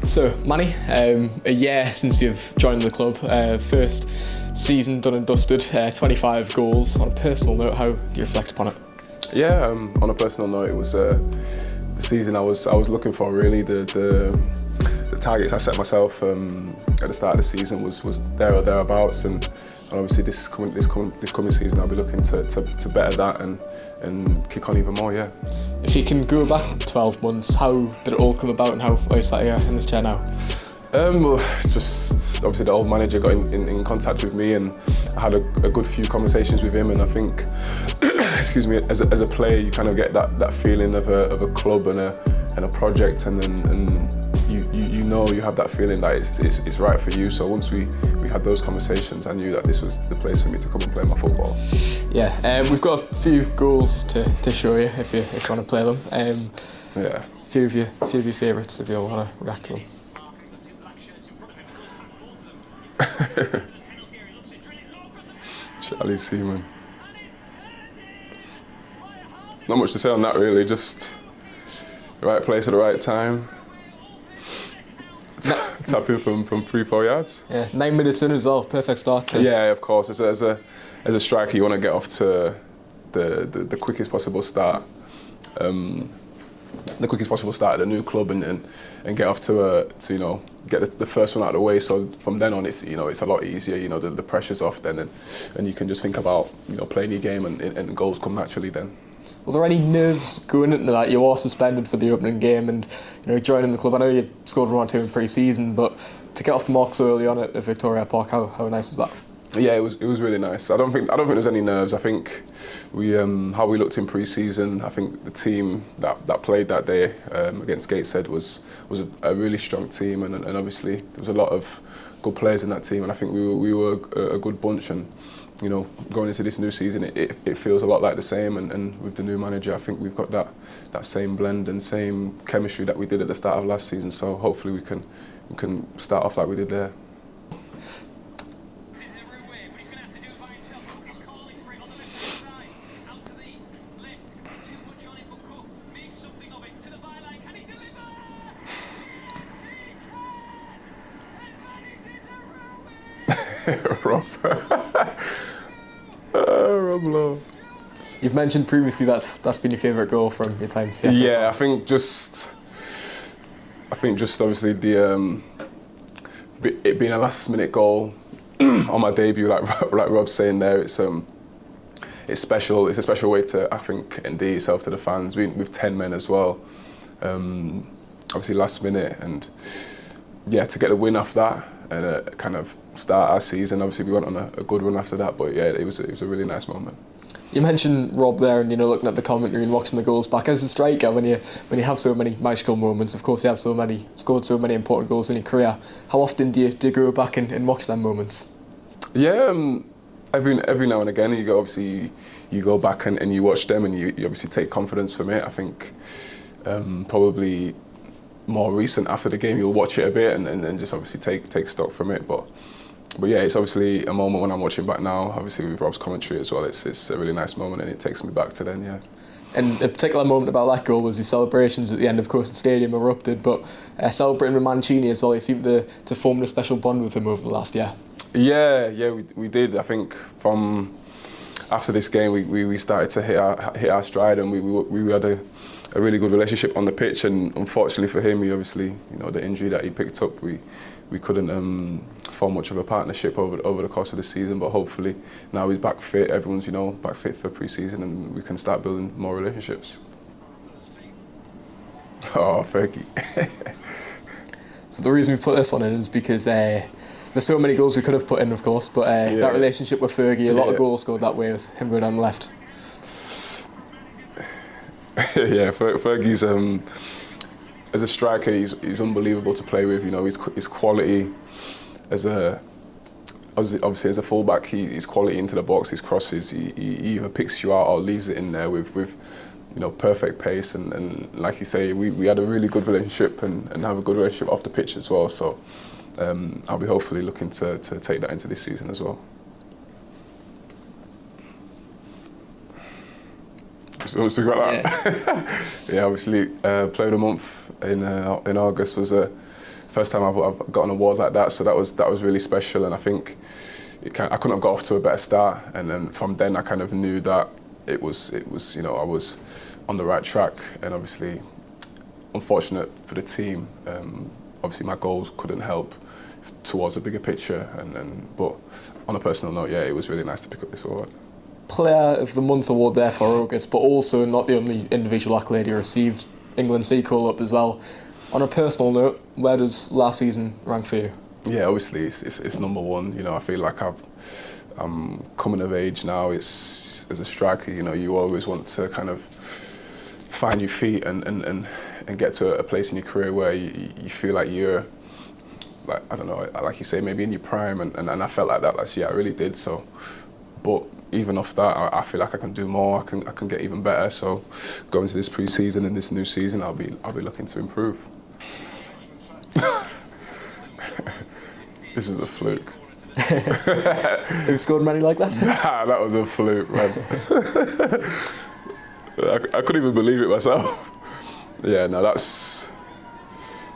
So, Mani, a year since you've joined the club, first season done and dusted, 25 goals. On a personal note, how do you reflect upon it? Yeah, on a personal note, it was the season I was looking for. Really, the targets I set myself at the start of the season was there or thereabouts, and obviously this coming season I'll be looking to better that and kick on even more. Yeah. If you can go back 12 months, how did it all come about, and how are you sat here in this chair now? Well, just obviously the old manager got in contact with me, and I had a good few conversations with him, and I think, excuse me, as a player you kind of get that feeling of a club and a project, and you know you have that feeling that it's right for you. So once we had those conversations, I knew that this was the place for me to come and play my football. Yeah, we've got a few goals to show you if you want to play them. Yeah. A few of your favourites if you want to react to them. Charlie Seaman. Not much to say on that really, just the right place at the right time. Tapping from 3-4 yards. Yeah, 9 minutes in as well, perfect start. Yeah, of course. As a striker, you want to get off to the quickest possible start. The quickest possible start at a new club and get off to get the first one out of the way. So from then on, it's a lot easier. The pressure's off then, and you can just think about playing your game and goals come naturally then. Was there any nerves going into that? You were suspended for the opening game, and joining the club. I know you scored 1 or 2 in pre-season, but to get off the mark so early on at Victoria Park, how nice was that? Yeah, it was really nice. I don't think there was any nerves. I think we how we looked in pre-season. I think the team that played that day against Gateshead was a really strong team, and obviously there was a lot of good players in that team, and I think we were a good bunch. And going into this new season, it feels a lot like the same. And with the new manager, I think we've got that same blend and same chemistry that we did at the start of last season. So hopefully we can start off like we did there. Rob Lowe. You've mentioned previously that's been your favourite goal from your time here. Yeah, I think just obviously it being a last-minute goal on my debut, like Rob's saying there, it's special. It's a special way to, I think, endear yourself to the fans. With 10 men as well, obviously last minute, and yeah, to get a win off that and kind of start our season. Obviously we went on a good run after that, but yeah, it was a really nice moment. You mentioned Rob there, and looking at the commentary and watching the goals back. As a striker, when you have so many magical moments, of course you have scored so many important goals in your career. How often do you go back and watch them moments? Yeah, every now and again you go back and you watch them, and you obviously take confidence from it. I think probably more recent after the game you'll watch it a bit and just obviously take stock from it, but yeah, it's obviously a moment when I'm watching back now, obviously with Rob's commentary as well. It's a really nice moment, and it takes me back to then. Yeah. And a particular moment about that goal was your celebrations at the end. Of course the stadium erupted, but celebrating with Mancini as well, you seemed to form a special bond with him over the last year. Yeah, we did. I think from after this game we started to hit our stride, and we had a really good relationship on the pitch. And unfortunately for him, he obviously, the injury that he picked up, we couldn't form much of a partnership over the course of the season. But hopefully now he's back fit, everyone's back fit for pre-season, and we can start building more relationships. Oh, Fergie. So the reason we put this one in is because there's so many goals we could have put in, of course, but that relationship with Fergie, a lot of goals scored that way with him going down the left. Yeah, Fergie's as a striker, he's unbelievable to play with. His quality obviously as a fullback, his quality into the box, his crosses, he either picks you out or leaves it in there with perfect pace. And like you say, we had a really good relationship and have a good relationship off the pitch as well. So I'll be hopefully looking to take that into this season as well. So speak about that. Yeah, obviously, Player of the Month in August was a first time I've got an award like that, so that was really special, and I think I couldn't have got off to a better start. And then from then I kind of knew that it was I was on the right track, and obviously unfortunate for the team. Obviously my goals couldn't help towards a bigger picture, but on a personal note, yeah, it was really nice to pick up this award. Player of the Month award there for August, but also not the only individual accolade he received, England C call-up as well. On a personal note, where does last season rank for you? Yeah, obviously it's number one. I feel like I'm coming of age now. As a striker, you always want to kind of find your feet and get to a place in your career where you feel like you're, like, I don't know, like you say, maybe in your prime, and I felt like that last year. I really did. So, but even off that, I feel like I can do more. I can get even better. So, going to this pre-season and this new season, I'll be looking to improve. This is a fluke. Who scored many like that? Nah, that was a fluke, man. I couldn't even believe it myself. Yeah, no, Is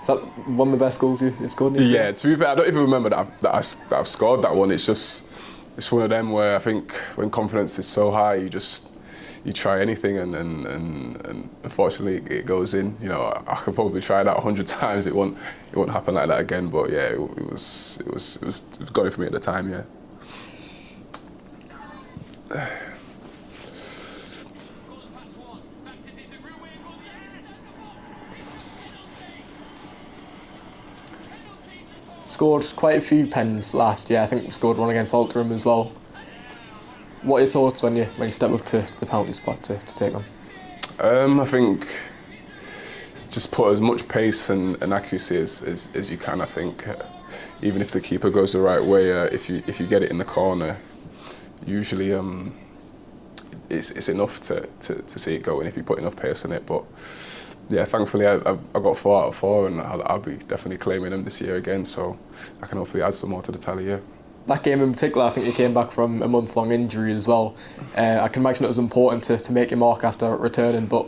that one of the best goals you scored? Yeah, to be fair, I don't even remember that I've scored that one. It's one of them where I think when confidence is so high, you try anything, and unfortunately it goes in. I could probably try that 100 times. It won't happen like that again. But yeah, it was going for me at the time. Yeah. Scored quite a few pens last year. I think scored one against Altrincham as well. What are your thoughts when you step up to the penalty spot to take them? I think just put as much pace and accuracy as you can. I think even if the keeper goes the right way, if you get it in the corner, usually it's enough to see it going if you put enough pace on it. But yeah, thankfully I got 4 out of 4, and I'll be definitely claiming them this year again. So I can hopefully add some more to the tally. Yeah. That game in particular, I think you came back from a month-long injury as well. I can imagine it was important to make your mark after returning, but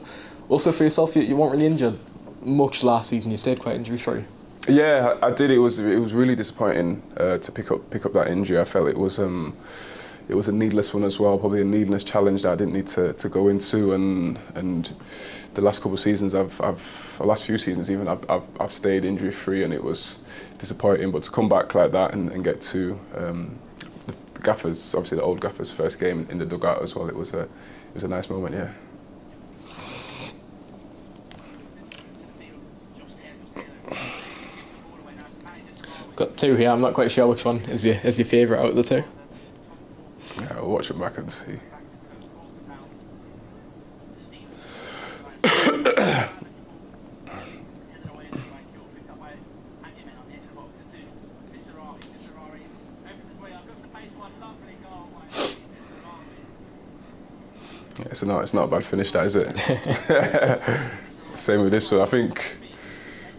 also for yourself, you weren't really injured much last season. You stayed quite injury-free. Yeah, I did. It was really disappointing to pick up that injury. I felt it was a needless one as well, probably a needless challenge that I didn't need to go into. And the last couple of seasons, the last few seasons even, I've stayed injury free, and it was disappointing. But to come back like that and get to the Gaffers, obviously the old Gaffers' first game in the dugout as well, it was a nice moment. Yeah. Got 2 here. I'm not quite sure which one is your favourite out of the 2. Yeah, I'll watch it back and see. Yeah, it's not a bad finish, that, is it? Same with this one. I think,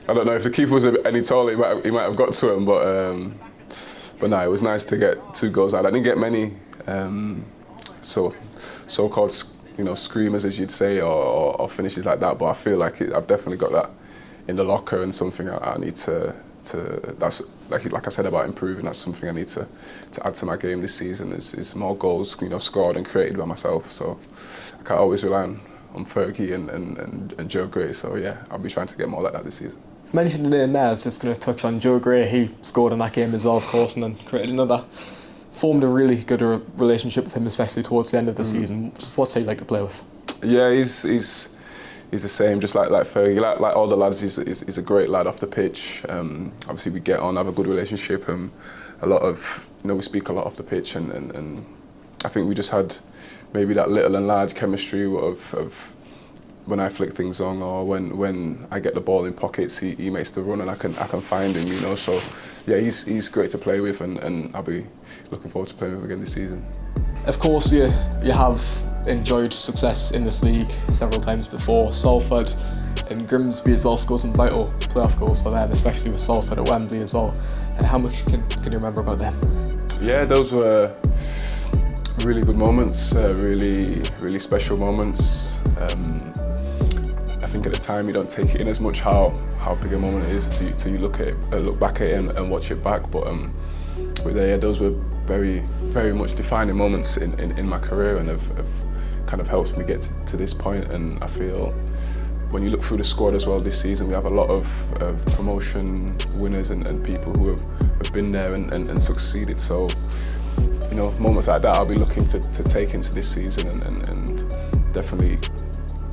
I don't know if the keeper was any taller, he might have got to him, but no, it was nice to get 2 goals out. I didn't get many so-called screamers, as you'd say, or finishes like that, but I feel like I've definitely got that in the locker, and something I need to that's like I said about improving. That's something I need to add to my game this season. Is more goals scored and created by myself. So I can't always rely on Fergie and Joe Gray. So yeah, I'll be trying to get more like that this season. Mentioned the name there. I was just going to touch on Joe Gray. He scored in that game as well, of course, and then created another. Formed a really good relationship with him, especially towards the end of the season. Just what's he like to play with? Yeah, he's the same, just like Fergie, like all the lads. He's a great lad off the pitch. Obviously, we get on, have a good relationship. A lot of we speak a lot off the pitch, and I think we just had maybe that little and large chemistry of when I flick things on, or when I get the ball in pockets, he makes the run and I can find him. So yeah, he's great to play with, and I'll be looking forward to playing with him again this season. Of course, you have enjoyed success in this league several times before. Salford and Grimsby as well scored some vital playoff goals for them, especially with Salford at Wembley as well. How much can you remember about them? Yeah, those were really good moments, really special moments. I think at the time you don't take it in as much how big a moment it is till you look back at it and watch it back. But those were very, very much defining moments in my career, and have kind of helped me get to this point. And I feel when you look through the squad as well this season, we have a lot of promotion winners and people who have been there and succeeded. So, you know, moments like that I'll be looking to take into this season and definitely,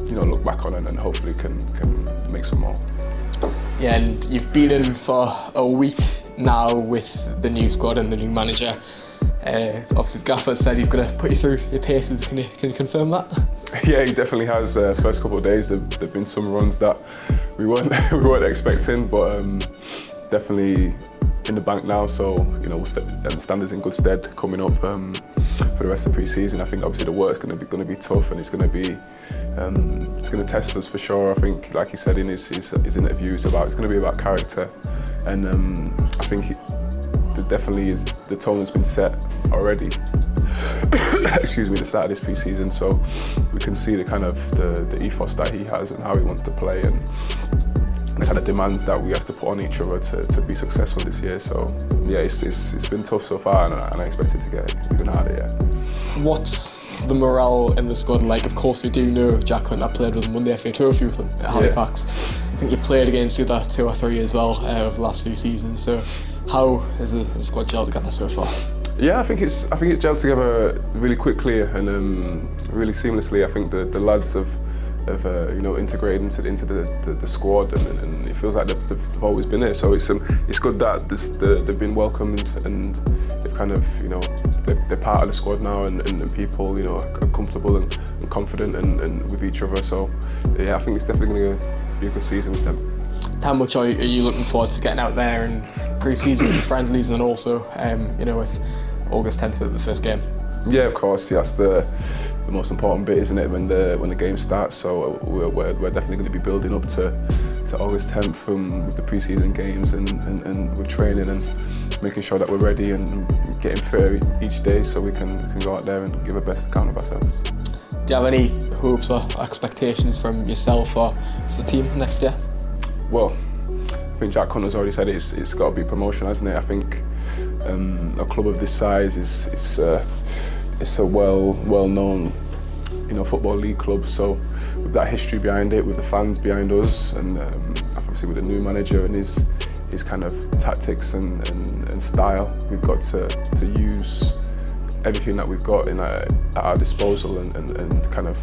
you know, look back on and hopefully can make some more. Yeah, and you've been in for a week now with the new squad and the new manager. Obviously, the gaffer said he's going to put you through your paces. Can you confirm that? Yeah, he definitely has. First couple of days, there've been some runs that we weren't expecting, but definitely in the bank now. So, you know, we'll stand us in good stead coming up for the rest of pre-season. I think obviously the work's going to be tough, and it's going to test us for sure. I think, like he said in his interviews, it's going to be about character, and I think definitely is the tone has been set already. Excuse me, the start of this pre-season, so we can see the kind of the ethos that he has and how he wants to play, and the kind of demands that we have to put on each other to be successful this year. So yeah, it's been tough so far, and I expect it to get even harder. Yeah. What's the morale in the squad like? Of course, you do know Jack Hunt. I played with him, won the FA Trophy with him at Halifax. I think you played against the other 2 or 3 as well over the last few seasons. So how has the squad gelled together so far? Yeah, I think it's gelled together really quickly and really seamlessly. I think the lads have you know, integrated into the squad, and it feels like they've always been there. So it's good that they've been welcomed, and they've kind of, you know, they're part of the squad now, and people, you know, are comfortable and confident and with each other. So yeah, I think it's definitely going to be a good season with them. How much are you looking forward to getting out there and pre-season with the friendlies, and then also you know, with August 10th at the first game? Yeah, of course. Yeah, that's the most important bit, isn't it, when the game starts? So we're definitely going to be building up to August 10th with the pre-season games and with training and making sure that we're ready and getting fit each day, so we can go out there and give a best account of ourselves. Do you have any hopes or expectations from yourself or the team next year? Well, I think Jack Hunt has already said it's got to be promotion, hasn't it? I think a club of this size it's a well-known, you know, football league club. So with that history behind it, with the fans behind us, and obviously with the new manager and his kind of tactics and style, we've got to use everything that we've got at our disposal and kind of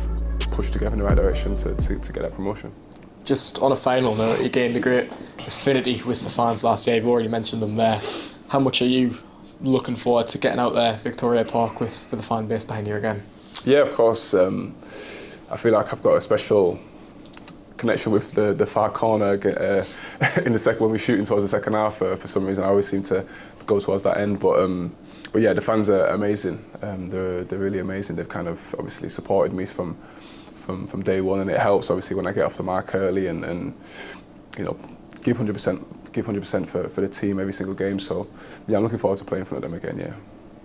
push together in the right direction to get that promotion. Just on a final note, you gained a great affinity with the fans last year. You've already mentioned them there. How much are you looking forward to getting out there, Victoria Park, with the fan base behind you again? Yeah, of course. I feel like I've got a special connection with the far corner in the second, when we're shooting towards the second half. For some reason, I always seem to go towards that end. But yeah, the fans are amazing. They're really amazing. They've kind of obviously supported me from day one, and it helps obviously when I get off the mark early and you know, give 100% for the team every single game. So yeah, I'm looking forward to playing in front of them again. Yeah.